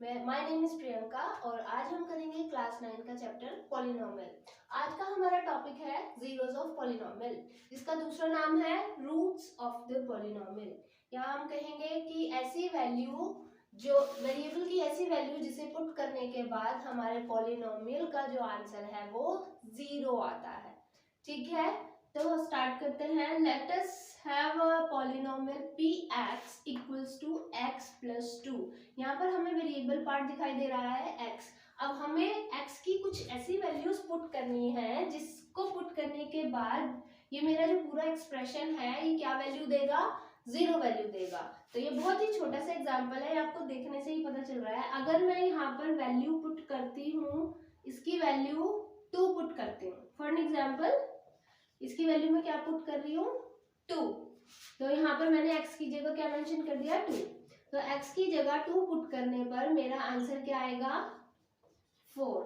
My name is Priyanka और आज हम करेंगे क्लास 9 का चैप्टर पॉलिनोमियल। आज का हमारा टॉपिक है जीरोस ऑफ पॉलिनोमियल, जिसका दूसरा नाम है रूट्स ऑफ द पॉलिनोमियल। यहाँ हम कहेंगे कि ऐसी वैल्यू जो वेरिएबल की ऐसी वैल्यू जिसे पुट करने के बाद हमारे पॉलिनोमियल का जो आंसर है वो जीरो आता है। ठीक है, तो स्टार्ट करते हैं। Let us have a polynomial px equals to x plus 2। यहाँ पर हमें वेरिएबल पार्ट दिखाई दे रहा है x। अब हमें x की कुछ ऐसी वैल्यूज पुट करनी है जिसको पुट करने के बाद ये मेरा जो पूरा एक्सप्रेशन है ये क्या वैल्यू देगा, जीरो वैल्यू देगा। तो ये बहुत ही छोटा सा एग्जांपल है, आपको देखने से ही पता चल रहा है। अगर मैं यहाँ पर वैल्यू पुट करती हूँ, इसकी वैल्यू 2 पुट करती हूँ फॉर एग्जाम्पल, इसकी वैल्यू में क्या पुट कर रही हूँ 2, तो यहाँ पर मैंने x की जगह क्या मेंशन कर दिया 2। तो x की जगह 2 पुट करने पर मेरा आंसर क्या आएगा 4।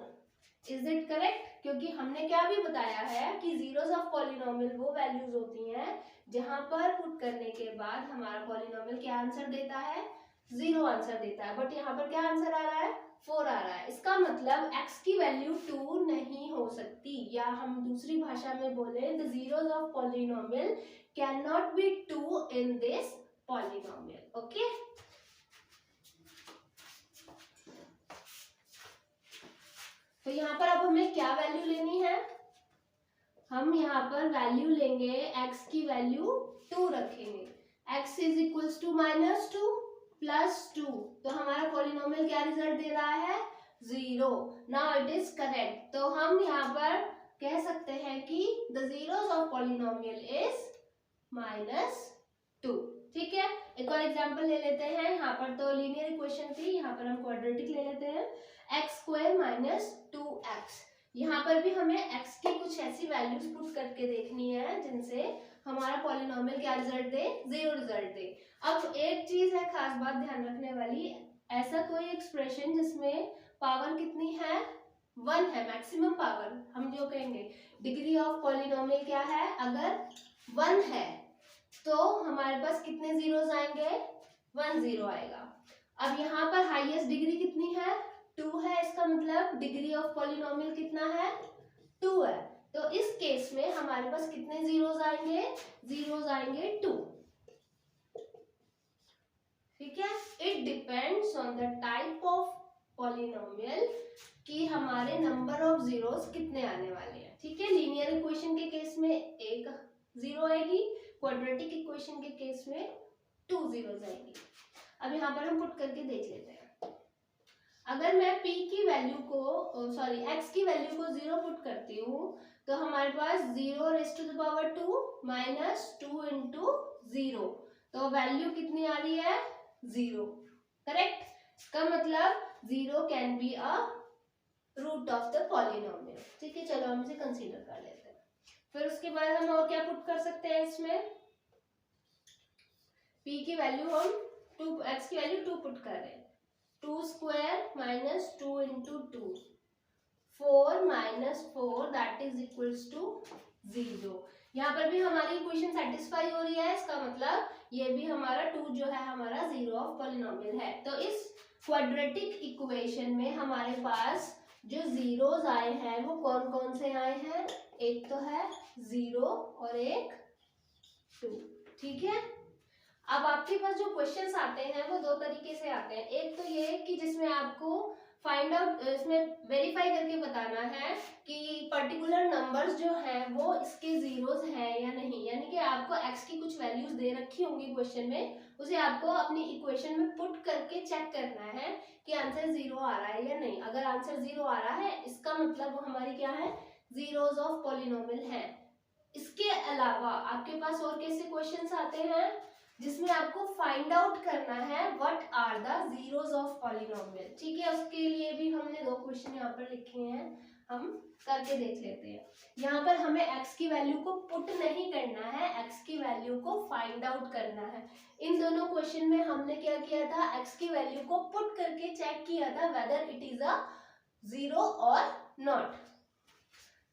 Is it correct? क्योंकि हमने क्या भी बताया है कि जीरोस ऑफ पॉलिनोमियल वो वैल्यूज होती हैं जहां पर पुट करने के बाद हमारा पॉलिनोमियल क्या आंसर देता है, जीरो आंसर देता है। बट यहाँ पर क्या आंसर आ रहा है 4 आ रहा है। इसका मतलब x की वैल्यू 2 नहीं हो सकती, या हम दूसरी भाषा में बोले the zeros of polynomial can not be 2 in this polynomial. Okay, तो यहाँ पर अब हमें क्या वैल्यू लेनी है, हम यहाँ पर वैल्यू लेंगे x की वैल्यू 2 रखेंगे। x is equals to -2 plus 2, तो हमारा पॉलिनोमियल क्या रिजल्ट दे रहा है 0। Now it is correct. तो हम यहाँ पर कह सकते हैं कि the zeros of polynomial is -2। ठीक है, एक और एग्जांपल ले लेते हैं। यहाँ पर तो लीनियर इक्वेशन थी, यहाँ पर हम क्वाड्रेटिक ले लेते हैं। x² - 2x, यहाँ पर भी हमें x की कुछ ऐसी वैल्यूज पुट करके देखनी है जिनसे हमारा पॉलिनोमियल क्या रिजल्ट दे, 0 रिजल्ट दे। अब एक चीज है खास बात ध्यान रखने वाली, ऐसा कोई एक्सप्रेशन जिसमें पावर कितनी है 1 है, मैक्सिमम पावर हम जो कहेंगे डिग्री ऑफ पॉलिनोमियल क्या है, अगर 1 है तो हमारे पास कितने जीरोस आएंगे 1 जीरो आएगा। अब यहाँ पर हाईएस्ट डिग्री कितनी है 2 है, इसका मतलब डिग्री ऑफ पॉलिनोमियल कितना है 2 है। तो इस केस में हमारे पास कितने जीरोस आएंगे, जीरोस आएंगे 2। ठीक है, it depends on the type of polynomial कि हमारे नंबर ऑफ जीरोस कितने आने वाले हैं। ठीक है, लीनियर इक्वेशन के केस में एक जीरो आएगी, क्वाड्रेटिक इक्वेशन के केस में 2 जीरोस आएगी। अब यहाँ पर हम पुट करके देख लेते हैं। अगर मैं p की वैल्यू को x की वैल्यू को 0 पुट करती हूँ तो हमारे पास 0⁻2 -2 इंटू 0, तो वैल्यू कितनी आ रही है 0। करेक्ट, इसका मतलब 0 can be a root of the polynomial. ठीक है, चलो हम इसे कंसीडर कर लेते हैं। फिर उसके बाद हम और क्या पुट कर सकते हैं इसमें, p की वैल्यू हम 2, x की वैल्यू 2 पुट कर रहे हैं। 2² - 2 into 2, 4 - 4 that is equals to 0। यहाँ पर भी हमारी इक्वेशन सेटिस्फाई हो रही है, इसका मतलब ये भी हमारा 2 जो है हमारा जीरो ऑफ पॉलिनोमियल है। तो इस क्वाड्रेटिक इक्वेशन में हमारे पास जो जीरोस आए हैं वो कौन कौन से आए हैं, एक तो है 0 और एक 2। ठीक है, अब आपके पास जो क्वेश्चंस आते हैं वो 2 तरीके से आते हैं। एक तो ये कि जिसमें आपको फाइंड आउट, इसमें वेरीफाई करके बताना है कि पर्टिकुलर नंबर्स जो हैं वो इसके जीरोस हैं या नहीं, यानी कि आपको x की कुछ वैल्यूज दे रखी होंगी क्वेश्चन में, उसे आपको अपनी इक्वेशन में पुट करके चेक करना है कि आंसर 0 आ रहा है या नहीं। अगर आंसर 0 आ रहा है इसका मतलब वो हमारी क्या है, जीरोस ऑफ पॉलिनोमियल है। इसके अलावा आपके पास और कैसे क्वेश्चंस आते हैं जिसमें आपको फाइंड आउट करना है what are the zeros of polynomial. ठीक है, उसके लिए भी हमने 2 क्वेश्चन यहाँ पर लिखे हैं, हम करके देख लेते हैं। यहाँ पर हमें x की वैल्यू को पुट नहीं करना है, x की वैल्यू को फाइंड आउट करना है। इन दोनों क्वेश्चन में हमने क्या किया था, x की वैल्यू को पुट करके चेक किया था वेदर इट इज अ 0 और नॉट।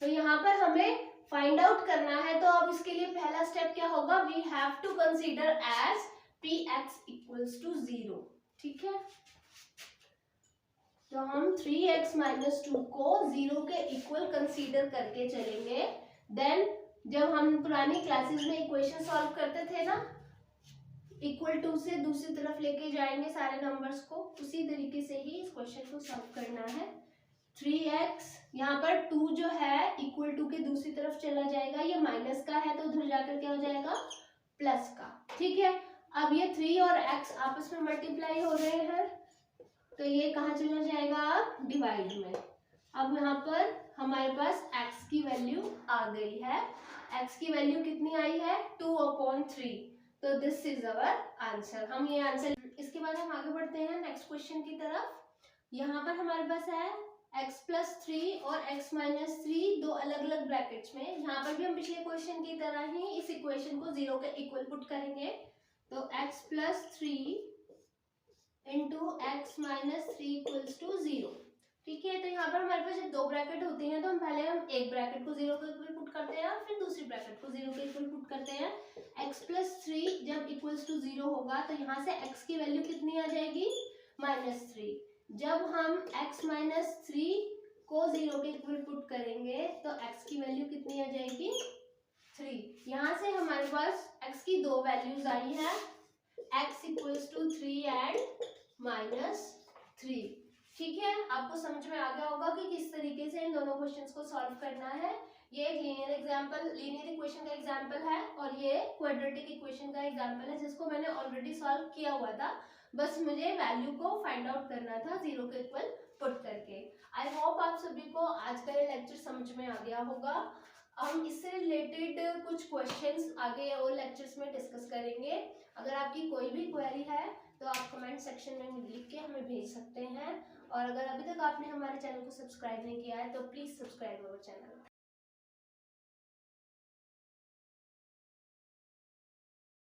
तो यहाँ पर हमें फाइंड आउट करना है, तो अब इसके लिए पहला स्टेप क्या होगा, we have to consider as px equals to 0। ठीक है, तो हम 3x माइनस 2 को 0 के इक्वल कंसीडर करके चलेंगे। देन जब हम पुरानी क्लासेस में इक्वेशन सॉल्व करते थे ना, इक्वल टू से दूसरी तरफ लेके जाएंगे सारे नंबर्स को, उसी तरीके से ही इस क्वेश्चन को सॉल्व करना है। 3x यहाँ पर 2 जो है इक्वल टू के दूसरी तरफ चला जाएगा, ये माइनस का है तो उधर जाकर क्या हो जाएगा, प्लस का। ठीक है, अब ये 3 और x आपस में मल्टीप्लाई हो रहे हैं, तो ये कहाँ चला जाएगा, डिवाइड में। अब यहाँ पर हमारे पास x की वैल्यू आ गई है। x की वैल्यू कितनी आई है, 2/3। तो दिस इज अवर आंसर। हम ये आंसर, इसके बाद हम आगे बढ़ते हैं नेक्स्ट क्वेश्चन की तरफ। यहाँ पर हमारे पास है x+3 और x-3 दो अलग अलग ब्रैकेट्स में। यहाँ पर भी हम पिछले क्वेश्चन की तरह ही इस इक्वेशन को 0 के इक्वल पुट करेंगे। तो x+3 into x-3 equals to 0। ठीक है, तो यहाँ पर हमारे पास जब दो ब्रैकेट होते हैं तो हम पहले एक ब्रैकेट को 0 के इक्वल पुट करते हैं और फिर दूसरी ब्रैकेट को 0 के इक्वल पुट करते हैं। x+3 जब इक्वल्स टू 0 होगा तो यहाँ से x की वैल्यू कितनी आ जाएगी, -3। जब हम x-3 को 0 के इक्वल पुट करेंगे तो x की वैल्यू कितनी आ जाएगी, 3। यहाँ से हमारे पास x की दो वैल्यूज आई है, x इक्वल्स टू 3 एंड -3। ठीक है, आपको समझ में आ गया होगा कि किस तरीके से इन दोनों क्वेश्चंस को सॉल्व करना है। ये एक लीनियर इक्वेशन का एग्जांपल है और ये क्वाड्रेटिक इक्वेशन का एग्जांपल है जिसको मैंने ऑलरेडी सॉल्व किया हुआ था। बस मुझे वैल्यू को फाइंड आउट करना था 0 के इक्वल पुट करके। आई होप आप सभी को आज का ये लेक्चर समझ में आ गया होगा। हम इससे रिलेटेड कुछ क्वेश्चंस आगे और लेक्चर्स में डिस्कस करेंगे। अगर आपकी कोई भी क्वेरी है तो आप कमेंट सेक्शन में लिख के हमें भेज सकते हैं। और अगर अभी तक आपने हमारे चैनल को सब्सक्राइब नहीं किया है तो प्लीज़ सब्सक्राइब अवर चैनल।